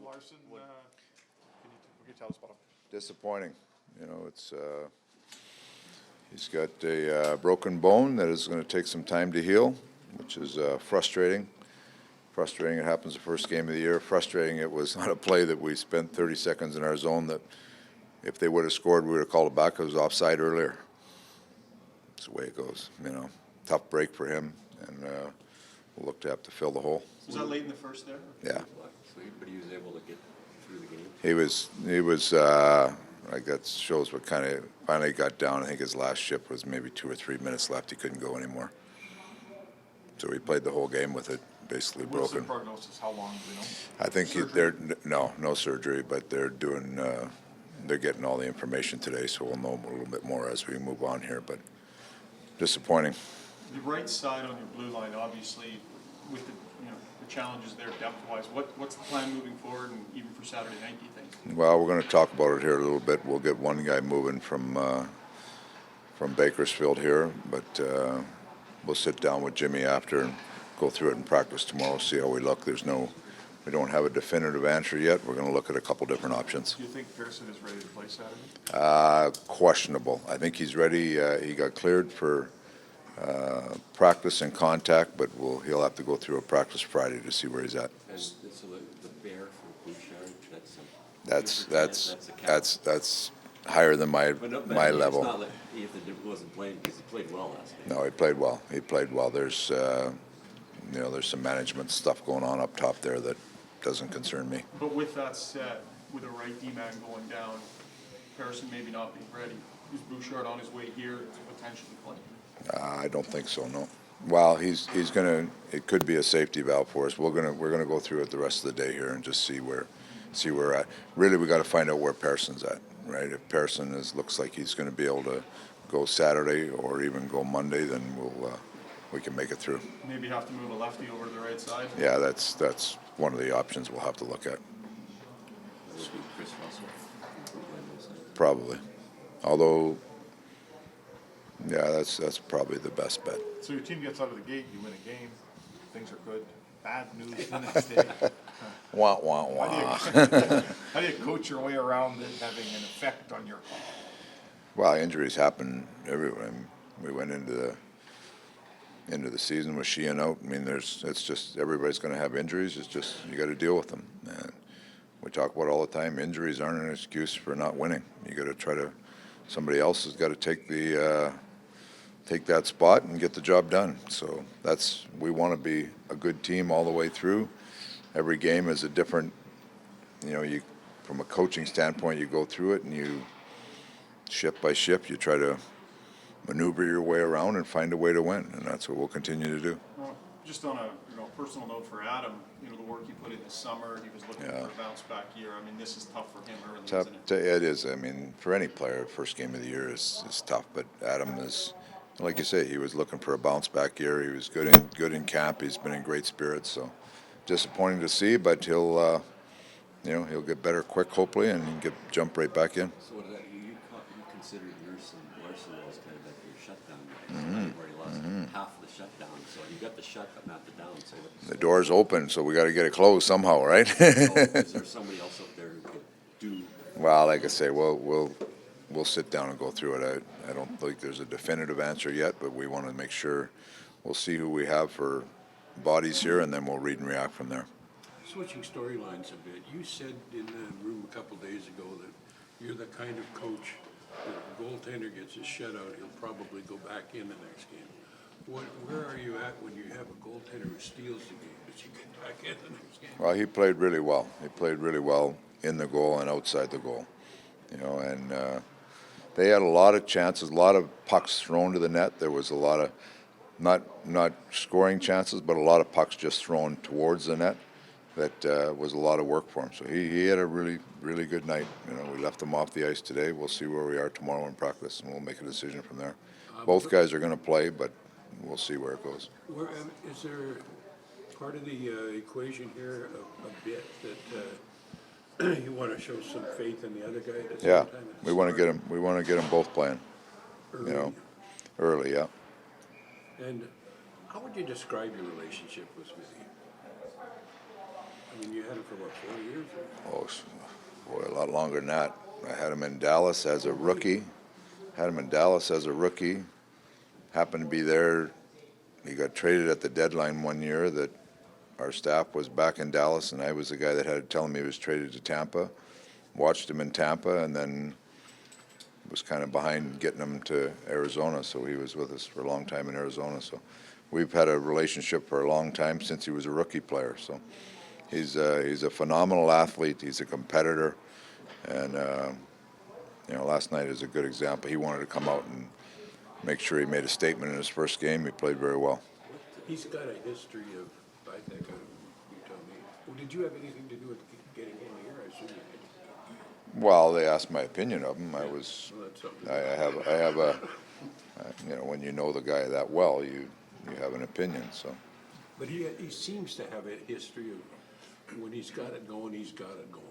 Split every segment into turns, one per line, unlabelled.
Larson, can you tell us about him?
Disappointing. It's he's got a broken bone that is going to take some time to heal, which is frustrating. Frustrating. It happens the first game of the year. Frustrating. It was not a play that we spent 30 seconds in our zone that if they would have scored, we would have called it back. It was offside earlier. It's the way it goes. Tough break for him, and we'll look to have to fill the hole.
Was that late in the first there?
Yeah.
But he was able to get through the game.
He was like that shows what kind of finally got down. I think his last shift was maybe 2 or 3 minutes left. He couldn't go anymore. So he played the whole game with it basically
What's
broken.
the prognosis? How long do we know?
I think they're no surgery, but they're doing they're getting all the information today, so we'll know a little bit more as we move on here. But disappointing.
The right side on your blue line, obviously, with the challenges there depth-wise. What's the plan moving forward, and even for Saturday night, do you think?
Well, we're going to talk about it here a little bit. We'll get one guy moving from Bakersfield here, but we'll sit down with Jimmy after and go through it in practice tomorrow, see how we look. We don't have a definitive answer yet. We're going to look at a couple different options.
Do you think Pearson is ready to play Saturday?
Questionable. I think he's ready. He got cleared for practice and contact, but he'll have to go through a practice Friday to see where he's at.
And so the bear for Bouchard,
That's higher than my level.
It's not like he wasn't playing because he played well last game.
No, he played well. He played well. There's there's some management stuff going on up top there that doesn't concern me.
But with that said, with a right D-man going down, Pearson maybe not being ready, is Bouchard on his way here to potentially play?
I don't think so. No. Well, he's gonna. It could be a safety valve for us. We're gonna go through it the rest of the day here and just see where we're at. Really, we got to find out where Pearson's at, right? If Pearson looks like he's going to be able to go Saturday or even go Monday, then we can make it through.
Maybe have to move a lefty over to the right side.
Yeah, that's one of the options we'll have to look at.
Chris Russell.
Probably, although. Yeah, that's probably the best bet.
So your team gets out of the gate, you win a game, things are good. Bad news the next day.
Wah, wah, wah.
How do you coach your way around it having an effect on your call?
Well, injuries happen everywhere. We went into the season with Sheehan out. I mean, it's just everybody's going to have injuries. It's just you got to deal with them. And we talk about it all the time. Injuries aren't an excuse for not winning. You got to try to. Somebody else has got to take that spot and get the job done. So we want to be a good team all the way through. Every game is a different, from a coaching standpoint, you go through it and you shift by shift, you try to maneuver your way around and find a way to win, and that's what we'll continue to do.
Well, just on a personal note for Adam, the work he put in this summer, he was looking for a bounce back year. I mean, this is tough for him early,
Tough.
isn't it?
It is. I mean, for any player, first game of the year is tough. But Adam is, like you say, he was looking for a bounce back year. He was good in camp. He's been in great spirits. So disappointing to see, but he'll get better quick, hopefully, and jump right back in.
So what you considered Larson was kind of like your shutdown guy, where he lost half of the shutdown. So he got the shut, but not the down. So
The door's open, so we got to get it closed somehow, right?
so is there somebody else up there who could do?
Well, like I say, we'll sit down and go through it. I don't think there's a definitive answer yet, but we want to make sure we'll see who we have for bodies here, and then we'll read and react from there.
Switching storylines a bit, you said in the room a couple days ago that you're the kind of coach that if a goaltender gets a shutout, he'll probably go back in the next game. Where are you at when you have a goaltender who steals the game? Does he get back in the next game?
Well, he played really well. He played really well in the goal and outside the goal. And they had a lot of chances, a lot of pucks thrown to the net. There was a lot of not scoring chances, but a lot of pucks just thrown towards the net. That was a lot of work for him. So he had a really, really good night. We left him off the ice today. We'll see where we are tomorrow in practice, and we'll make a decision from there. Both guys are going to play, but we'll see where it goes.
Is there part of the equation here a bit that you want to show some faith in the other guy at the same
Yeah,
time?
we want to get him. We want to get them both playing.
Early.
Early. Yeah.
And how would you describe your relationship with Smithy? I mean, you had him for what, 4 years?
Oh, boy, a lot longer than that. I had him in Dallas as a rookie. Happened to be there. He got traded at the deadline one year that our staff was back in Dallas, and I was the guy that had to tell him he was traded to Tampa. Watched him in Tampa, and then was kind of behind getting him to Arizona, so he was with us for a long time in Arizona. So we've had a relationship for a long time since he was a rookie player. So he's a phenomenal athlete. He's a competitor, and last night is a good example. He wanted to come out and make sure he made a statement in his first game. He played very well.
He's got a history of, I think, you tell me. Well, did you have anything to do with getting him here? I assume you did.
Well, they asked my opinion of him.
Well, that's something.
I have a, when you know the guy that well, you have an opinion. So
But he seems to have a history of when he's got it going, he's got it going.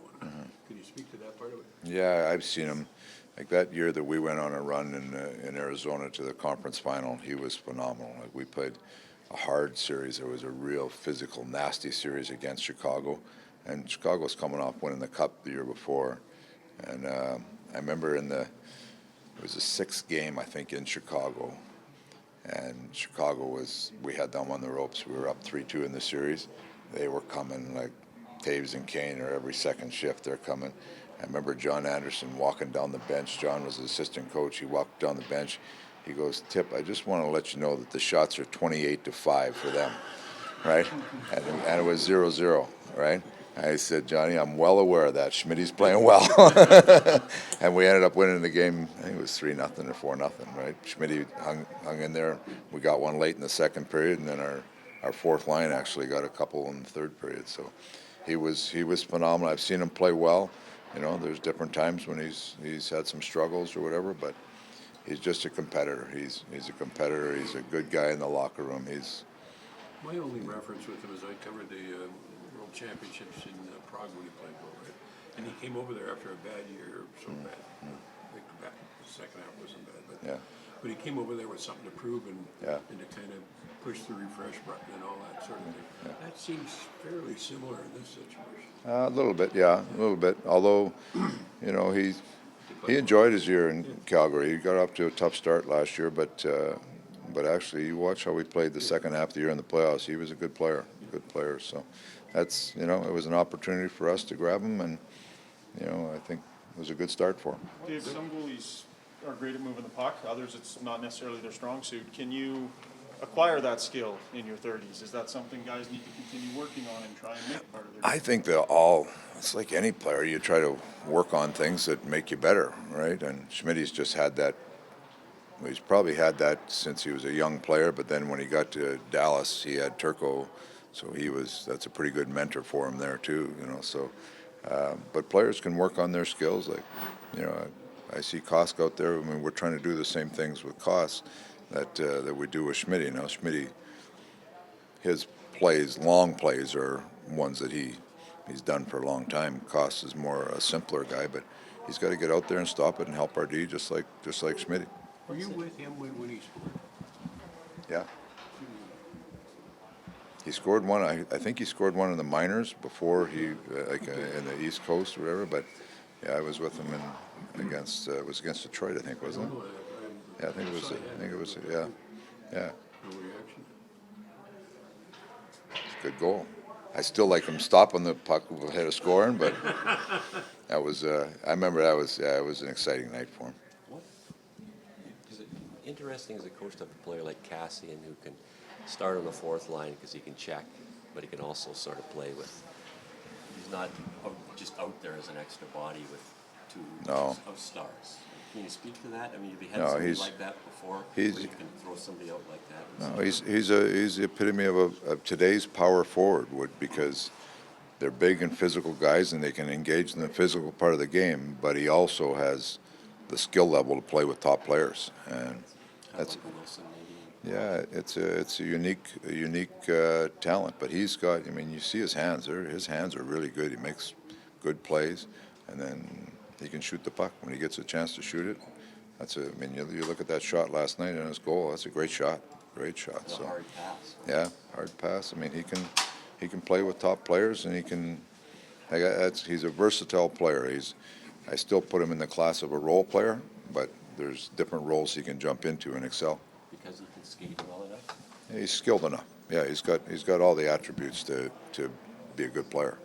Can you speak to that part of it?
yeah, I've seen him. Like that year that we went on a run in Arizona to the conference final, he was phenomenal. Like we played a hard series. It was a real physical, nasty series against Chicago, and Chicago was coming off winning the Cup the year before. And I remember it was the sixth game, I think, in Chicago. And we had them on the ropes. We were up 3-2 in the series. They were coming like Taves and Kane, or every second shift they're coming. I remember John Anderson walking down the bench. John was the assistant coach. He walked down the bench. He goes, Tip, I just want to let you know that the shots are 28-5 for them, right? And it was 0-0, right? I said, Johnny, I'm well aware of that. Schmidt's playing well. And we ended up winning the game. I think it was 3-0 or 4-0, right? Schmidt hung in there. We got one late in the second period, and then our fourth line actually got a couple in the third period. So he was phenomenal. I've seen him play well. There's different times when he's had some struggles or whatever, but he's just a competitor. He's a competitor. He's a good guy in the locker room.
My only reference with him is I covered the World Championships in Prague when he played well, right? And he came over there after a bad year, so bad. I think the second half wasn't bad, but he came over there with something to prove and to kind of push the refresh button and all that sort of thing. That seems fairly similar in this situation.
A little bit, yeah, a little bit. Although, he enjoyed his year in Calgary. He got off to a tough start last year, but actually, you watch how we played the second half of the year in the playoffs. He was a good player. So that's, it was an opportunity for us to grab him, and I think it was a good start for him.
Dave, some goalies are great at moving the puck. Others, it's not necessarily their strong suit. Can you acquire that skill in your 30s? Is that something guys need to continue working on and try and make part of their game?
I think it's like any player. You try to work on things that make you better, right? And Schmidt's just had that. Well, he's probably had that since he was a young player, but then when he got to Dallas, he had Turco, so that's a pretty good mentor for him there too, So, but players can work on their skills. Like, I see Kosk out there. I mean, we're trying to do the same things with Kosk that we do with Schmidt. Now, Schmidt, his long plays are ones that he's done for a long time. Kosk is more a simpler guy, but he's got to get out there and stop it and help our D just like Schmidt.
Were you with him when he scored?
Yeah. He scored one. I think he scored one in the minors before in the East Coast or whatever. But yeah, I was with him it was against Detroit, I think, wasn't it? Yeah, I think it was. Yeah.
No reaction?
It's a good goal. I still like him stopping the puck ahead of scoring, but I remember it was an exciting night for him.
Is it interesting as a coach to have a player like Cassian who can start on the fourth line because he can check, but he can also sort of play with. He's not just out there as an extra body with two of stars. Can you speak to that? I mean, have you had somebody like that before? Where you can throw somebody out like that?
No, he's the epitome of today's power forward, because they're big and physical guys and they can engage in the physical part of the game, but he also has the skill level to play with top players, and that's. Yeah, it's a unique talent, but he's got. I mean, you see his hands. His hands are really good. He makes good plays, and then he can shoot the puck when he gets a chance to shoot it. I mean, you look at that shot last night and his goal. That's a great shot. Great shot.
It's a hard pass.
Yeah, hard pass. I mean, he can. he can play with top players, and he's a versatile player. I still put him in the class of a role player, but there's different roles he can jump into and excel.
Because he can skate well enough?
He's skilled enough. Yeah, he's got all the attributes to be a good player.